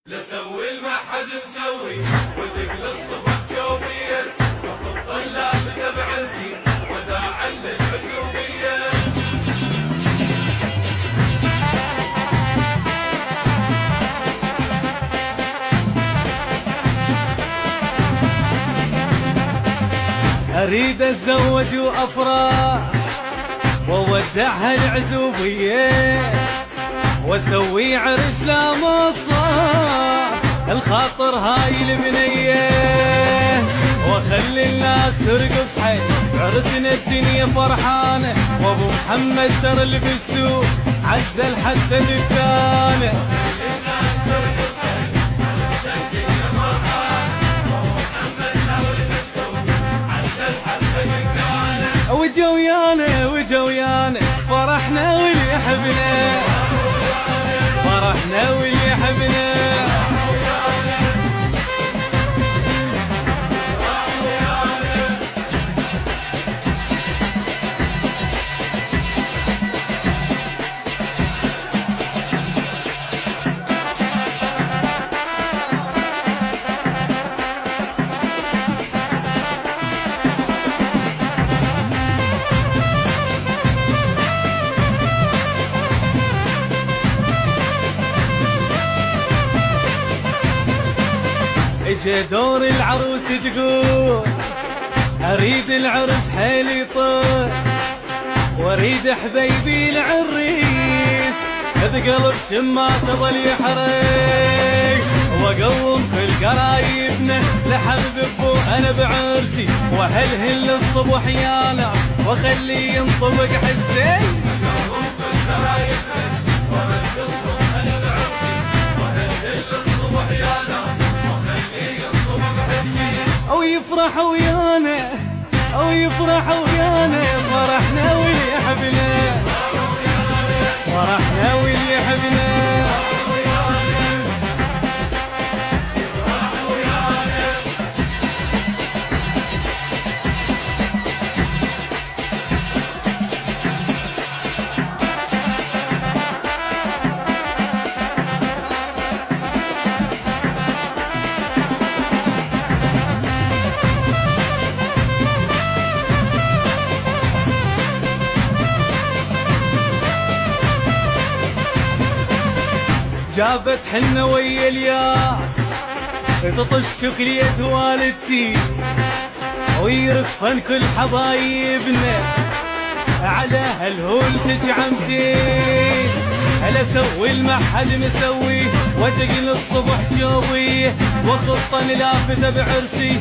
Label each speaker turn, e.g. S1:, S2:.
S1: لا سوي ما حد مسوي ودق للصبح جوبيا وخط اللافته بعرسي وداعا للعزوبيه.
S2: اريد اتزوج وافرح وودعها العزوبيه واسوي عرس لا مصاح الخاطر هاي البنيه واخلي الناس ترقص حي عرسنا الدنيا فرحانه وابو محمد ترى اللي بالسوق عزل حتى دكانه. وجويانا وجويانا فرحنا واللي يحبنا فرحنا واللي يحبنا. اجا دور العروس تقول اريد العرس حيل يطول واريد حبيبي العريس بقلب شماته ظل يحرق واقوم كل قرايبنا لحبب ابو انا بعرسي واهلهل الصبح يانا واخليه ينطبق حسين. او يفرح ويانا او يفرح ويانا فرحنا واللي يحبنا فرحنا واللي يحبنا. جابت حنة ويا الياس تطش شكلية والدتي ويرقصن كل حبايبنا على هالهول تجعمتين هلا سوي المحد مسوي ودق الصبح جوبيه وخطن لافته بعرسي